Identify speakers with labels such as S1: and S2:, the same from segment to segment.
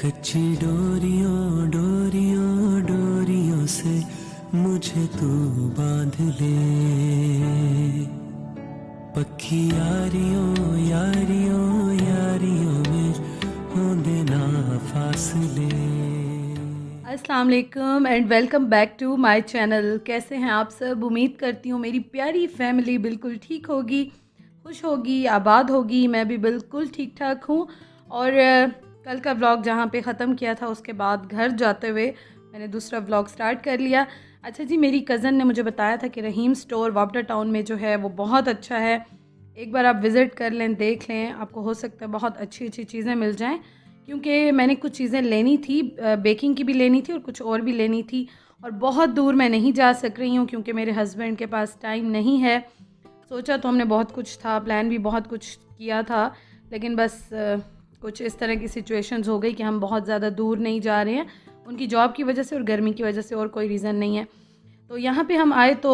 S1: कच्ची डोरियों डोरियों डोरियों से मुझे तू बांध ले, पक्की यारियों यारियों यारियों में होंगे ना फासले।
S2: अस्सलाम वालेकुम and welcome back to my channel. कैसे हैं आप सब? उम्मीद करती हूँ मेरी प्यारी फैमिली बिल्कुल ठीक होगी, खुश होगी, आबाद होगी। मैं भी बिल्कुल ठीक ठाक हूँ। और कल का व्लॉग जहाँ पे ख़त्म किया था उसके बाद घर जाते हुए मैंने दूसरा व्लॉग स्टार्ट कर लिया। अच्छा जी, मेरी कज़न ने मुझे बताया था कि रहीम स्टोर वापडा टाउन में जो है वो बहुत अच्छा है, एक बार आप विज़िट कर लें, देख लें, आपको हो सकता है बहुत अच्छी अच्छी चीज़ें मिल जाएं। क्योंकि मैंने कुछ चीज़ें लेनी थी, बेकिंग की भी लेनी थी और कुछ और भी लेनी थी, और बहुत दूर मैं नहीं जा सक रही हूँ क्योंकि मेरे हस्बैंड के पास टाइम नहीं है। सोचा तो हमने बहुत कुछ था, प्लान भी बहुत कुछ किया था, लेकिन बस कुछ इस तरह की सिचुएशंस हो गई कि हम बहुत ज़्यादा दूर नहीं जा रहे हैं, उनकी जॉब की वजह से और गर्मी की वजह से, और कोई रीज़न नहीं है। तो यहाँ पे हम आए तो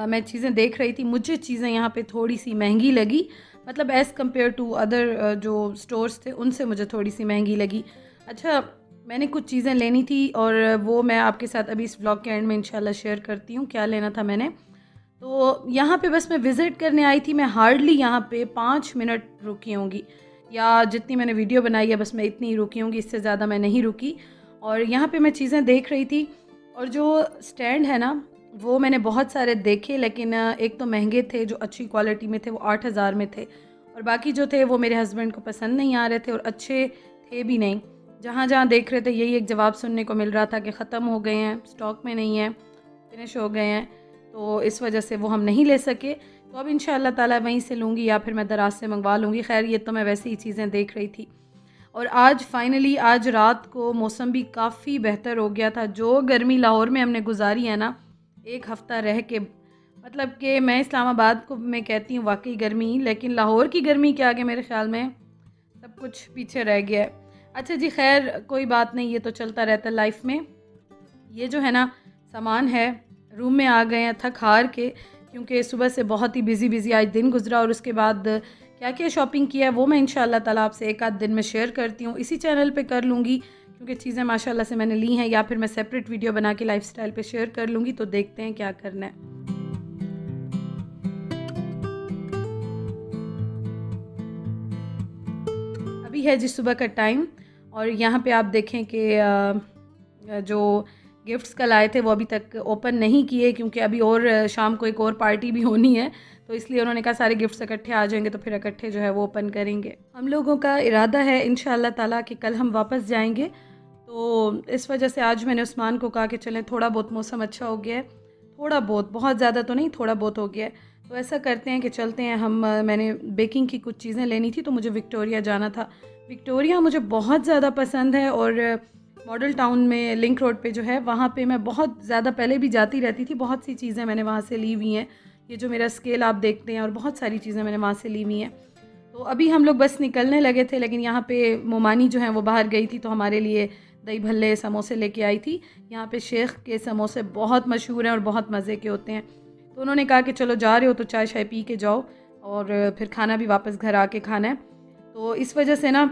S2: मैं चीज़ें देख रही थी, मुझे चीज़ें यहाँ पे थोड़ी सी महंगी लगी, मतलब एज़ कम्पेयर टू अदर जो स्टोर्स थे उनसे मुझे थोड़ी सी महंगी लगी। अच्छा, मैंने कुछ चीज़ें लेनी थी और वो मैं आपके साथ अभी इस व्लॉग के एंड में इंशाल्लाह शेयर करती हूँ क्या लेना था मैंने। तो यहाँ पे बस मैं विज़िट करने आई थी, मैं हार्डली यहाँ पे 5 मिनट रुकी होंगी, या जितनी मैंने वीडियो बनाई है बस मैं इतनी ही रुकी होंगी, इससे ज़्यादा मैं नहीं रुकी। और यहाँ पे मैं चीज़ें देख रही थी, और जो स्टैंड है ना वो मैंने बहुत सारे देखे, लेकिन एक तो महंगे थे, जो अच्छी क्वालिटी में थे वो 8,000 में थे, और बाकी जो थे वो मेरे हस्बैंड को पसंद नहीं आ रहे थे और अच्छे थे भी नहीं। जहाँ जहाँ देख रहे थे यही एक जवाब सुनने को मिल रहा था कि ख़त्म हो गए हैं, स्टॉक में नहीं है, फिनिश हो गए हैं, तो इस वजह से वो हम नहीं ले सके। तो अब इंशाअल्लाह ताला वहीं से लूँगी या फिर मैं दराज से मंगवा लूँगी। खैर, ये तो मैं वैसे ही चीज़ें देख रही थी। और आज फाइनली आज रात को मौसम भी काफ़ी बेहतर हो गया था। जो गर्मी लाहौर में हमने गुजारी है ना एक हफ़्ता रह के, मतलब कि मैं इस्लामाबाद को मैं कहती हूँ वाकई गर्मी, लेकिन लाहौर की गर्मी के आगे मेरे ख़्याल में सब कुछ पीछे रह गया है। अच्छा जी, खैर कोई बात नहीं, ये तो चलता रहता है लाइफ में। ये जो है ना सामान है, रूम में आ गए हैं थक हार के, क्योंकि सुबह से बहुत ही बिज़ी बिज़ी आज दिन गुजरा, और उसके बाद क्या क्या शॉपिंग किया है वो मैं इंशाल्लाह ताला आपसे एक आध दिन में शेयर करती हूँ, इसी चैनल पे कर लूँगी, क्योंकि चीज़ें माशाल्लाह से मैंने ली हैं, या फिर मैं सेपरेट वीडियो बना के लाइफस्टाइल पे शेयर कर लूँगी। तो देखते हैं क्या करना है। अभी है जी सुबह का टाइम, और यहाँ पे आप देखें कि जो गिफ्ट्स कल आए थे वो अभी तक ओपन नहीं किए, क्योंकि अभी और शाम को एक और पार्टी भी होनी है, तो इसलिए उन्होंने कहा सारे गिफ्ट्स इकट्ठे आ जाएंगे तो फिर इकट्ठे जो है वो ओपन करेंगे। हम लोगों का इरादा है इंशाअल्लाह ताला कि कल हम वापस जाएंगे, तो इस वजह से आज मैंने उस्मान को कहा कि चलें, थोड़ा बहुत मौसम अच्छा हो गया है, थोड़ा बहुत, बहुत ज़्यादा तो नहीं, थोड़ा बहुत हो गया है, तो ऐसा करते हैं कि चलते हैं हम। मैंने बेकिंग की कुछ चीज़ें लेनी थी तो मुझे विक्टोरिया जाना था। विक्टोरिया मुझे बहुत ज़्यादा पसंद है, और मॉडल टाउन में लिंक रोड पे जो है वहाँ पे मैं बहुत ज़्यादा पहले भी जाती रहती थी, बहुत सी चीज़ें मैंने वहाँ से ली हुई हैं। ये जो मेरा स्केल आप देखते हैं, और बहुत सारी चीज़ें मैंने वहाँ से ली हुई हैं। तो अभी हम लोग बस निकलने लगे थे, लेकिन यहाँ पे मोमानी जो है वो बाहर गई थी, तो हमारे लिए दही भल्ले समोसे लेके आई थी। यहाँ पे शेख के समोसे बहुत मशहूर हैं और बहुत मज़े के होते हैं, तो उन्होंने कहा कि चलो जा रहे हो तो चाय शाय पी के जाओ, और फिर खाना भी वापस घर आके खाना है। तो इस वजह से ना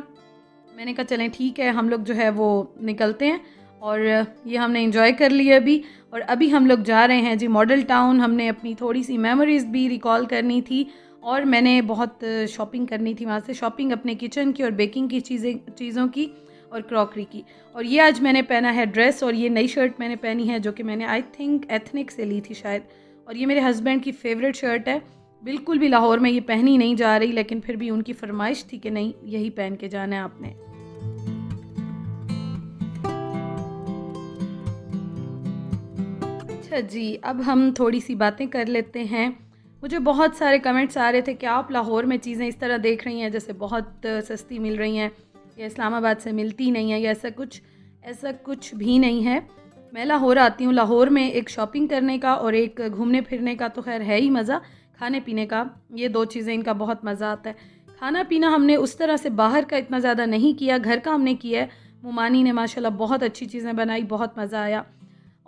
S2: मैंने कहा चलें ठीक है, हम लोग जो है वो निकलते हैं, और ये हमने एंजॉय कर लिया अभी। और अभी हम लोग जा रहे हैं जी मॉडल टाउन। हमने अपनी थोड़ी सी मेमोरीज़ भी रिकॉल करनी थी, और मैंने बहुत शॉपिंग करनी थी वहाँ से, शॉपिंग अपने किचन की और बेकिंग की चीज़ों की और क्रॉकरी की। और ये आज मैंने पहना है ड्रेस, और ये नई शर्ट मैंने पहनी है जो कि मैंने आई थिंक एथनिक से ली थी शायद, और ये मेरे हस्बैंड की फ़ेवरेट शर्ट है। बिल्कुल भी लाहौर में ये पहनी नहीं जा रही, लेकिन फिर भी उनकी फरमाइश थी कि नहीं यही पहन के जाना है आपने। अच्छा जी, अब हम थोड़ी सी बातें कर लेते हैं। मुझे बहुत सारे कमेंट्स आ रहे थे कि आप लाहौर में चीज़ें इस तरह देख रही हैं जैसे बहुत सस्ती मिल रही हैं, या इस्लामाबाद से मिलती नहीं है, या ऐसा कुछ भी नहीं है। मैं लाहौर आती हूँ, लाहौर में एक शॉपिंग करने का और एक घूमने फिरने का तो खैर है ही मज़ा, खाने पीने का, ये दो चीज़ें इनका बहुत मज़ा आता है। खाना पीना हमने उस तरह से बाहर का इतना ज़्यादा नहीं किया, घर का हमने किया है। मुमानी ने माशाल्लाह बहुत अच्छी चीज़ें बनाई, बहुत मज़ा आया,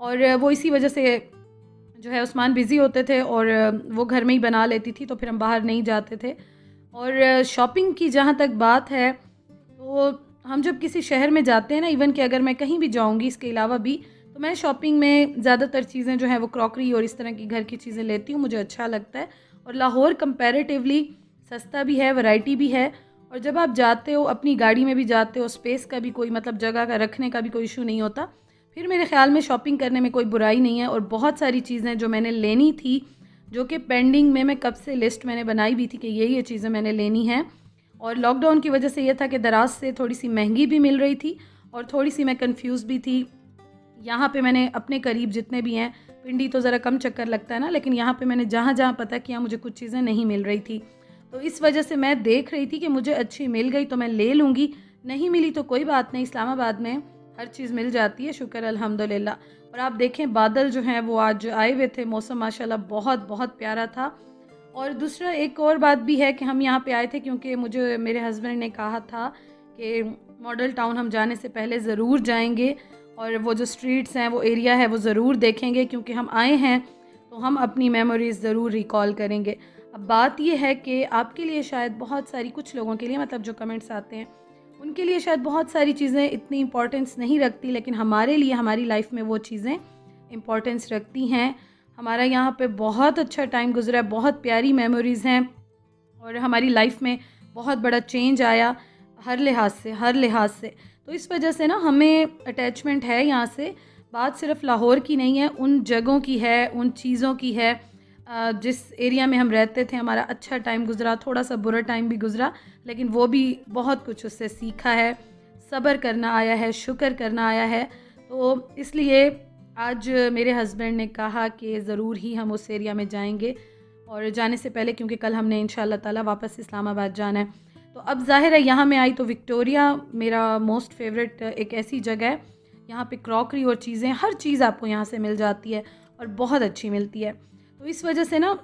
S2: और वो इसी वजह से जो है उस्मान बिज़ी होते थे और वो घर में ही बना लेती थी, तो फिर हम बाहर नहीं जाते थे। और शॉपिंग की जहाँ तक बात है, तो हम जब किसी शहर में जाते हैं ना, इवन कि अगर मैं कहीं भी जाऊंगी इसके अलावा भी, तो मैं शॉपिंग में ज़्यादातर चीज़ें जो हैं वो क्रॉकरी और इस तरह की घर की चीज़ें लेती हूँ, मुझे अच्छा लगता है। और लाहौर कंपैरेटिवली सस्ता भी है, वैरायटी भी है। और जब आप जाते हो अपनी गाड़ी में भी जाते हो, स्पेस का भी कोई मतलब जगह का रखने का भी कोई इशू नहीं होता, फिर मेरे ख़्याल में शॉपिंग करने में कोई बुराई नहीं है। और बहुत सारी चीज़ें जो मैंने लेनी थी, जो कि पेंडिंग में, मैं कब से लिस्ट मैंने बनाई भी थी कि ये चीज़ें मैंने लेनी हैं। और लॉकडाउन की वजह से ये था कि दराज से थोड़ी सी महंगी भी मिल रही थी और थोड़ी सी मैं कंफ्यूज भी थी। यहाँ पे मैंने अपने करीब जितने भी हैं, पिंडी तो ज़रा कम चक्कर लगता है ना, लेकिन यहाँ पे मैंने जहाँ जहाँ पता किया मुझे कुछ चीज़ें नहीं मिल रही थी। तो इस वजह से मैं देख रही थी कि मुझे अच्छी मिल गई तो मैं ले लूँगी, नहीं मिली तो कोई बात नहीं, इस्लामाबाद में हर चीज़ मिल जाती है, शुक्र अल्हम्दुलिल्लाह। और आप देखें बादल जो हैं वो आज आए हुए थे, मौसम माशाल्लाह बहुत बहुत प्यारा था। और दूसरा एक और बात भी है कि हम यहाँ पे आए थे क्योंकि मुझे मेरे हस्बैंड ने कहा था कि मॉडल टाउन हम जाने से पहले ज़रूर जाएंगे और वो जो स्ट्रीट्स हैं, वो एरिया है, वो ज़रूर देखेंगे, क्योंकि हम आए हैं तो हम अपनी मेमोरीज़ ज़रूर रिकॉल करेंगे। अब बात ये है कि आपके लिए शायद बहुत सारी, कुछ लोगों के लिए मतलब जो कमेंट्स आते हैं उनके लिए शायद बहुत सारी चीज़ें इतनी इम्पोर्टेंस नहीं रखती, लेकिन हमारे लिए हमारी लाइफ में वो चीज़ें इम्पोर्टेंस रखती हैं। हमारा यहाँ पे बहुत अच्छा टाइम गुजरा है, बहुत प्यारी मेमोरीज़ हैं और हमारी लाइफ में बहुत बड़ा चेंज आया हर लिहाज से। तो इस वजह से ना हमें अटैचमेंट है यहाँ से। बात सिर्फ लाहौर की नहीं है, उन जगहों की है, उन चीज़ों की है। जिस एरिया में हम रहते थे, हमारा अच्छा टाइम गुजरा, थोड़ा सा बुरा टाइम भी गुजरा, लेकिन वो भी बहुत कुछ उससे सीखा है, सब्र करना आया है, शुक्र करना आया है। तो इसलिए आज मेरे हस्बैंड ने कहा कि ज़रूर ही हम उस एरिया में जाएंगे और जाने से पहले, क्योंकि कल हमने इंशाअल्लाह ताला वापस इस्लामाबाद जाना है, तो अब ज़ाहिर है यहाँ मैं आई तो विक्टोरिया मेरा मोस्ट फेवरेट एक ऐसी जगह है, यहाँ पे क्रॉकरी और चीज़ें, हर चीज़ आपको यहाँ से मिल जाती है और बहुत अच्छी मिलती है। तो इस वजह से ना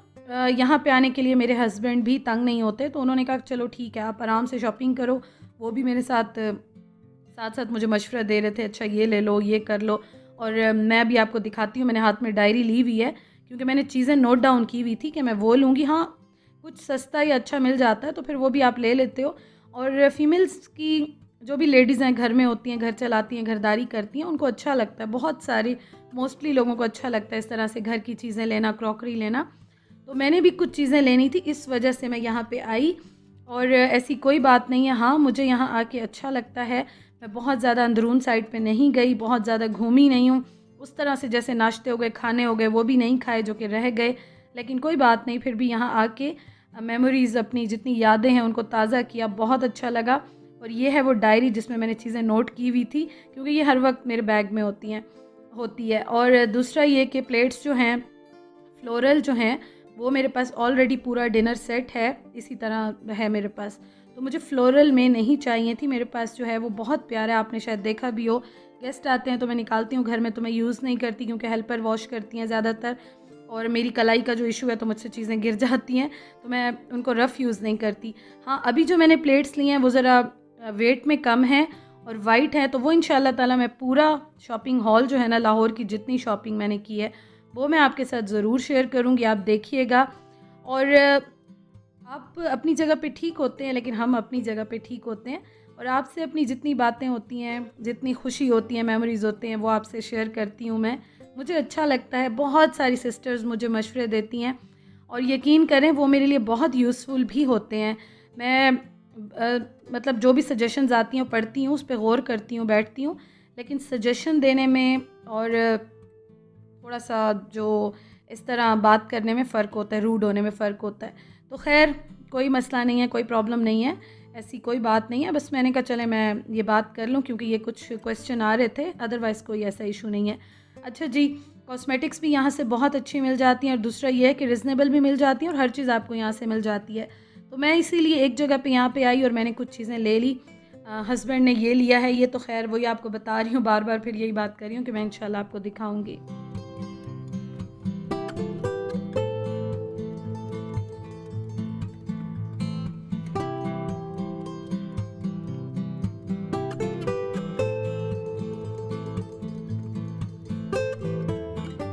S2: यहाँ पे आने के लिए मेरे हस्बैंड भी तंग नहीं होते, तो उन्होंने कहा चलो ठीक है, आप आराम से शॉपिंग करो। वो भी मेरे साथ साथ साथ मुझे मशवरा दे रहे थे, अच्छा ये ले लो, ये कर लो। और मैं भी आपको दिखाती हूँ, मैंने हाथ में डायरी ली हुई है क्योंकि मैंने चीज़ें नोट डाउन की हुई थी कि मैं वो लूँगी। हाँ, कुछ सस्ता या अच्छा मिल जाता है तो फिर वो भी आप ले लेते हो। और फीमेल्स की जो भी लेडीज़ हैं, घर में होती हैं, घर चलाती हैं, घरदारी करती हैं, उनको अच्छा लगता है, बहुत सारे मोस्टली लोगों को अच्छा लगता है इस तरह से घर की चीज़ें लेना, क्रॉकरी लेना। तो मैंने भी कुछ चीज़ें लेनी थी, इस वजह से मैं यहाँ पे आई। और ऐसी कोई बात नहीं है, हाँ मुझे यहाँ आके अच्छा लगता है। मैं बहुत ज़्यादा अंदरून साइड पे नहीं गई, बहुत ज़्यादा घूमी नहीं हूँ, उस तरह से जैसे नाश्ते हो गए, खाने हो गए, वो भी नहीं खाए जो कि रह गए। लेकिन कोई बात नहीं, फिर भी यहाँ आके मेमोरीज़, अपनी जितनी यादें हैं उनको ताज़ा किया, बहुत अच्छा लगा। और ये है वो डायरी जिसमें मैंने चीज़ें नोट की हुई थी, क्योंकि ये हर वक्त मेरे बैग में होती है। और दूसरा ये कि प्लेट्स जो हैं फ्लोरल जो हैं, वो मेरे पास ऑलरेडी पूरा डिनर सेट है, इसी तरह है मेरे पास, तो मुझे फ्लोरल में नहीं चाहिए थी। मेरे पास जो है वो बहुत प्यारा है, आपने शायद देखा भी हो, गेस्ट आते हैं तो मैं निकालती हूँ घर में, तो मैं यूज़ नहीं करती क्योंकि हेल्पर वॉश करती हैं ज़्यादातर, और मेरी कलाई का जो इशू है तो मुझसे चीज़ें गिर जाती हैं, तो मैं उनको रफ़ यूज़ नहीं करती। हाँ, अभी जो मैंने प्लेट्स ली हैं वो ज़रा वेट में कम है और वाइट है, तो वो इंशाल्लाह ताला मैं पूरा शॉपिंग हॉल जो है ना, लाहौर की जितनी शॉपिंग मैंने की है वो मैं आपके साथ ज़रूर शेयर करूँगी, आप देखिएगा। और आप अपनी जगह पे ठीक होते हैं, लेकिन हम अपनी जगह पे ठीक होते हैं, और आपसे अपनी जितनी बातें होती हैं, जितनी खुशी होती हैं, मेमोरीज़ होते हैं, वो आपसे शेयर करती हूँ मैं। मुझे अच्छा लगता है, बहुत सारी सिस्टर्स मुझे मशवरे देती हैं और यकीन करें वो मेरे लिए बहुत यूज़फुल भी होते हैं। मैं मतलब जो भी सजेशंस आती हैं पढ़ती हूँ, उस पर गौर करती हूँ, बैठती हूँ, लेकिन सजेशन देने में और थोड़ा सा जो इस तरह बात करने में फ़र्क होता है, रूड होने में फ़र्क होता है। तो खैर कोई मसला नहीं है, कोई प्रॉब्लम नहीं है, ऐसी कोई बात नहीं है। बस मैंने कहा चले मैं ये बात कर लूँ क्योंकि ये कुछ क्वेश्चन आ रहे थे, अदरवाइज़ कोई ऐसा इशू नहीं है। अच्छा जी, कॉस्मेटिक्स भी यहाँ से बहुत अच्छी मिल जाती हैं और दूसरा ये है कि रिजनेबल भी मिल जाती हैं और हर चीज़ आपको यहाँ से मिल जाती है। तो मैं इसीलिए एक जगह पे यहाँ पे आई और मैंने कुछ चीज़ें ले ली। हस्बैंड ने ये लिया है, ये तो खैर वही आपको बता रही हूँ, बार बार फिर यही बात कर रही हूँ कि मैं इंशाल्लाह आपको दिखाऊँगी।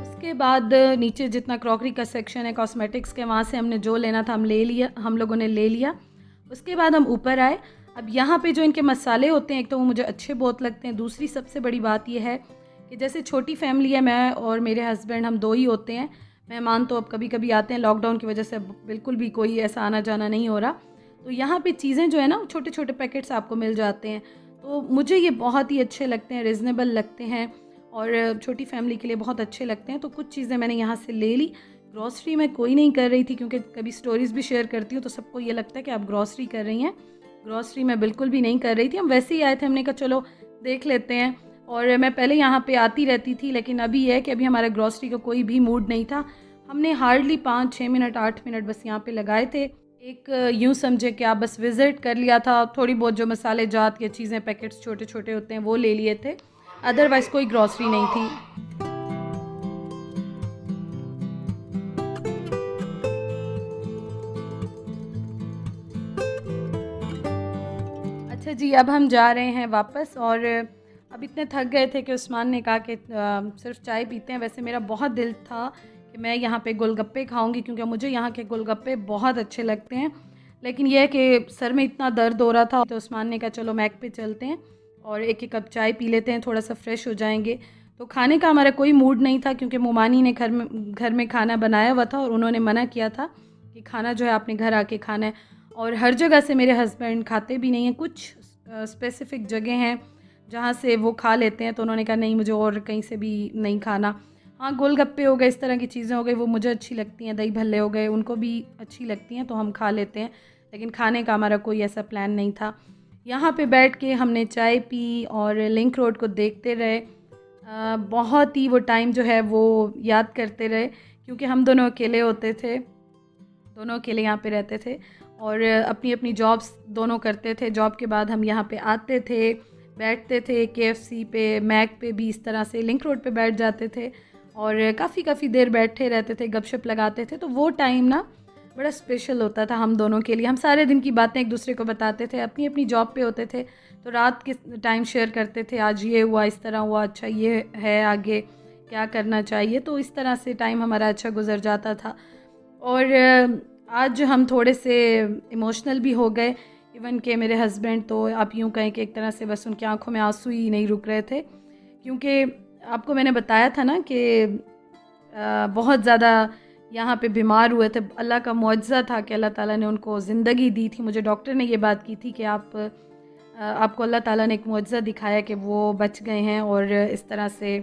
S2: उसके बाद नीचे जितना क्रॉकरी का सेक्शन है कॉस्मेटिक्स के, वहाँ से हमने जो लेना था हम लोगों ने ले लिया। उसके बाद हम ऊपर आए। अब यहाँ पे जो इनके मसाले होते हैं, एक तो वो मुझे अच्छे बहुत लगते हैं, दूसरी सबसे बड़ी बात ये है कि जैसे छोटी फैमिली है, मैं और मेरे हस्बैंड हम 2 ही होते हैं। मेहमान तो अब कभी-कभी आते हैं, लॉकडाउन की वजह से अब बिल्कुल भी कोई ऐसा आना-जाना नहीं हो रहा। तो यहाँ पे चीज़ें जो है ना, छोटे-छोटे पैकेट्स आपको मिल जाते हैं। तो मुझे ये बहुत ही अच्छे लगते हैं, रीज़नेबल लगते हैं और छोटी फैमिली के लिए बहुत अच्छे लगते हैं। तो कुछ चीज़ें मैंने यहाँ से ले ली। ग्रॉसरी मैं कोई नहीं कर रही थी, क्योंकि कभी स्टोरीज़ भी शेयर करती हूँ तो सबको ये लगता है कि आप ग्रॉसरी कर रही हैं। ग्रॉसरी मैं बिल्कुल भी नहीं कर रही थी, हम वैसे ही आए थे, हमने कहा चलो देख लेते हैं। और मैं पहले यहाँ पे आती रहती थी, लेकिन अभी ये है कि अभी हमारा ग्रॉसरी का कोई भी मूड नहीं था। हमने हार्डली 5-6 मिनट 8 मिनट बस यहाँ पे लगाए थे। एक यूँ समझे कि आप बस विज़िट कर लिया था, थोड़ी बहुत जो मसाले जात या चीज़ें पैकेट्स छोटे-छोटे होते हैं वो ले लिए थे, अदरवाइज़ कोई ग्रॉसरी नहीं थी। अच्छा जी, अब हम जा रहे हैं वापस और अब इतने थक गए थे कि उस्मान ने कहा कि सिर्फ़ चाय पीते हैं। वैसे मेरा बहुत दिल था कि मैं यहाँ पे गोलगप्पे खाऊंगी, क्योंकि मुझे यहाँ के गोलगप्पे बहुत अच्छे लगते हैं। लेकिन यह है कि सर में इतना दर्द हो रहा था, तो उस्मान ने कहा चलो मैक पे चलते हैं और एक एक कप चाय पी लेते हैं, थोड़ा सा फ्रेश हो जाएंगे। तो खाने का हमारा कोई मूड नहीं था, क्योंकि मोमानी ने घर में खाना बनाया हुआ था और उन्होंने मना किया था कि खाना जो है आपने घर आके खाना है। और हर जगह से मेरे हस्बैंड खाते भी नहीं हैं, कुछ स्पेसिफ़िक जगह हैं जहाँ से वो खा लेते हैं, तो उन्होंने कहा नहीं मुझे और कहीं से भी नहीं खाना। हाँ, गोलगप्पे हो गए, इस तरह की चीज़ें हो गई, वो मुझे अच्छी लगती हैं, दही भल्ले हो गए, उनको भी अच्छी लगती हैं, तो हम खा लेते हैं। लेकिन खाने का हमारा कोई ऐसा प्लान नहीं था। यहाँ पे बैठ के हमने चाय पी और लिंक रोड को देखते रहे। बहुत ही वो टाइम जो है वो याद करते रहे, क्योंकि हम दोनों अकेले होते थे, दोनों अकेले यहाँ पे रहते थे और अपनी अपनी जॉब्स दोनों करते थे। जॉब के बाद हम यहाँ पे आते थे, बैठते थे केएफसी पे, मैक पे भी, इस तरह से लिंक रोड पे बैठ जाते थे और काफ़ी देर बैठे रहते थे, गपशप लगाते थे। तो वो टाइम ना बड़ा स्पेशल होता था हम दोनों के लिए। हम सारे दिन की बातें एक दूसरे को बताते थे, अपनी अपनी जॉब पे होते थे तो रात के टाइम शेयर करते थे, आज ये हुआ, इस तरह हुआ, अच्छा ये है, आगे क्या करना चाहिए। तो इस तरह से टाइम हमारा अच्छा गुजर जाता था। और आज हम थोड़े से इमोशनल भी हो गए, इवन कि मेरे हस्बैंड तो आप यूँ कहें कि एक तरह से बस उनकी आंखों में आंसू ही नहीं रुक रहे थे, क्योंकि आपको मैंने बताया था ना कि बहुत ज़्यादा यहाँ पे बीमार हुए थे। अल्लाह का मुआज़ा था कि अल्लाह ताला ने उनको ज़िंदगी दी थी। मुझे डॉक्टर ने ये बात की थी कि आपको अल्लाह ताला ने एक मुआज़ा दिखाया कि वो बच गए हैं और इस तरह से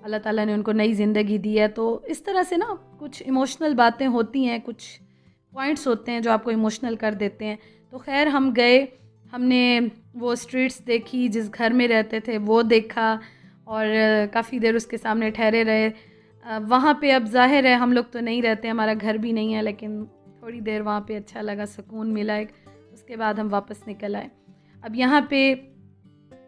S2: अल्लाह ताला ने उनको नई ज़िंदगी दी है। तो इस तरह से ना कुछ इमोशनल बातें होती हैं, कुछ पॉइंट्स होते हैं जो आपको इमोशनल कर देते हैं। तो खैर हम गए, हमने वो स्ट्रीट्स देखी, जिस घर में रहते थे वो देखा और काफ़ी देर उसके सामने ठहरे रहे। वहाँ पे अब ज़ाहिर है हम लोग तो नहीं रहते, हमारा घर भी नहीं है, लेकिन थोड़ी देर वहाँ पे अच्छा लगा, सुकून मिला एक। उसके बाद हम वापस निकल आए। अब यहाँ पे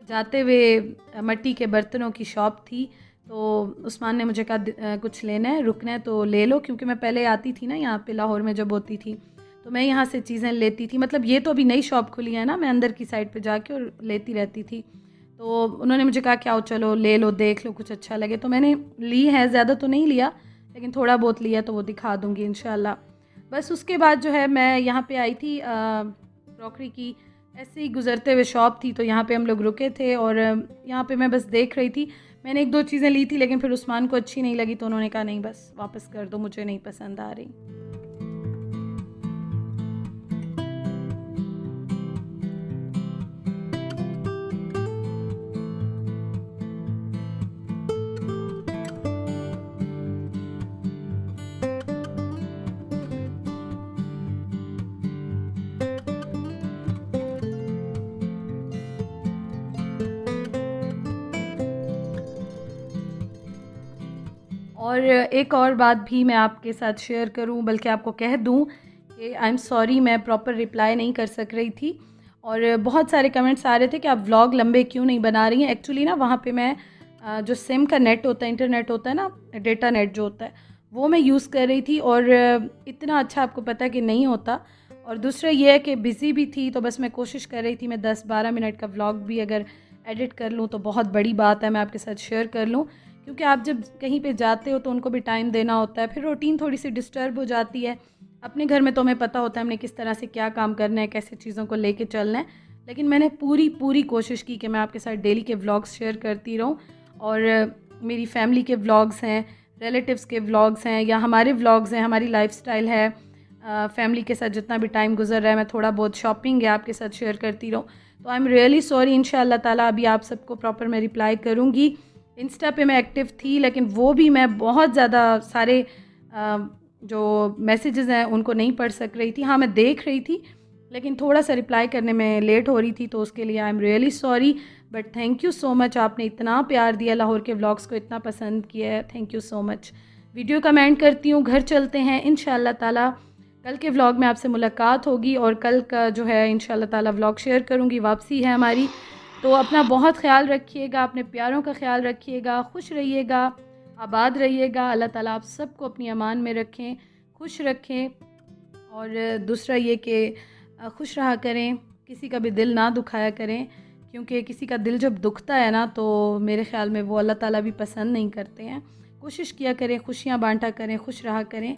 S2: जाते हुए मिट्टी के बर्तनों की शॉप थी, तो उस्मान ने मुझे कहा कुछ लेना है, रुकना है तो ले लो, क्योंकि मैं पहले आती थी ना यहाँ पे लाहौर में जब होती थी तो मैं यहाँ से चीज़ें लेती थी। मतलब ये तो अभी नई शॉप खुली है ना, मैं अंदर की साइड पे जाके और लेती रहती थी। तो उन्होंने मुझे कहा कि आओ चलो ले लो, देख लो, कुछ अच्छा लगे। तो मैंने ली है, ज़्यादा तो नहीं लिया लेकिन थोड़ा बहुत लिया, तो वो दिखा दूँगी इंशाल्लाह। बस उसके बाद जो है मैं यहाँ पे आई थी, क्रॉकरी की ऐसे ही गुज़रते हुए शॉप थी, तो यहाँ पे हम लोग रुके थे और यहाँ पे मैं बस देख रही थी। मैंने 1-2 चीज़ें ली थी, लेकिन फिर उस्मान को अच्छी नहीं लगी, तो उन्होंने कहा नहीं बस वापस कर दो, मुझे नहीं पसंद आ रही। और एक और बात भी मैं आपके साथ शेयर करूं, बल्कि आपको कह दूं कि आई एम सॉरी, मैं प्रॉपर रिप्लाई नहीं कर सक रही थी और बहुत सारे कमेंट्स आ रहे थे कि आप व्लॉग लंबे क्यों नहीं बना रही हैं। एक्चुअली ना वहाँ पे मैं जो सिम का नेट होता है, इंटरनेट होता है ना, डेटा नेट जो होता है, वो मैं यूज़ कर रही थी और इतना अच्छा आपको पता है कि नहीं होता। और दूसरा ये है कि बिज़ी भी थी, तो बस मैं कोशिश कर रही थी मैं 10-12 मिनट का व्लॉग भी अगर एडिट कर लूँ तो बहुत बड़ी बात है, मैं आपके साथ शेयर कर लूँ। क्योंकि आप जब कहीं पे जाते हो तो उनको भी टाइम देना होता है, फिर रूटीन थोड़ी सी डिस्टर्ब हो जाती है। अपने घर में तो हमें पता होता है हमने किस तरह से क्या काम करना है, कैसे चीज़ों को लेके चलना है। लेकिन मैंने पूरी कोशिश की कि मैं आपके साथ डेली के व्लॉग्स शेयर करती रहूं। और मेरी फैमिली के व्लॉग्स हैं, रिलेटिव्स के व्लॉग्स हैं, या हमारे व्लॉग्स हैं, हमारी लाइफस्टाइल है, फैमिली के साथ जितना भी टाइम गुजर रहा है, मैं थोड़ा बहुत शॉपिंग है आपके साथ शेयर करती रहूँ। तो आई एम रियली सॉरी। इंशाल्लाह ताला अभी आप सबको प्रॉपर मैं रिप्लाई करूँगी। इंस्टा पे मैं एक्टिव थी, लेकिन वो भी मैं बहुत ज़्यादा सारे जो मैसेजेस हैं उनको नहीं पढ़ सक रही थी। हाँ, मैं देख रही थी, लेकिन थोड़ा सा रिप्लाई करने में लेट हो रही थी, तो उसके लिए I am really sorry. But thank you so much, आपने इतना प्यार दिया, लाहौर के व्लॉग्स को इतना पसंद किया है, thank you so much. Video comment करती हूँ, घर चलते हैं। इंशाल्लाह ताला कल के व्लॉग में आपसे मुलाकात होगी, और कल का जो है इंशाल्लाह ताला व्लॉग शेयर करूँगी, वापसी है हमारी। तो अपना बहुत ख्याल रखिएगा, अपने प्यारों का ख्याल रखिएगा, खुश रहिएगा, आबाद रहिएगा। अल्लाह ताला आप सबको अपनी अमान में रखें, खुश रखें। और दूसरा ये कि खुश रहा करें, किसी का भी दिल ना दुखाया करें, क्योंकि किसी का दिल जब दुखता है ना, तो मेरे ख़्याल में वो अल्लाह ताला भी पसंद नहीं करते हैं। कोशिश किया करें, खुशियाँ बांटा करें, खुश रहा करें।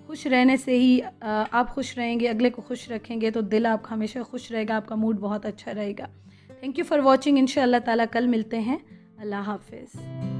S2: खुश रहने से ही आप खुश रहेंगे, अगले को खुश रखेंगे तो दिल आपका हमेशा खुश रहेगा, आपका मूड बहुत अच्छा रहेगा। Thank you for watching. इंशाअल्लाह ताला कल मिलते हैं। अल्लाह हाफ़िज़।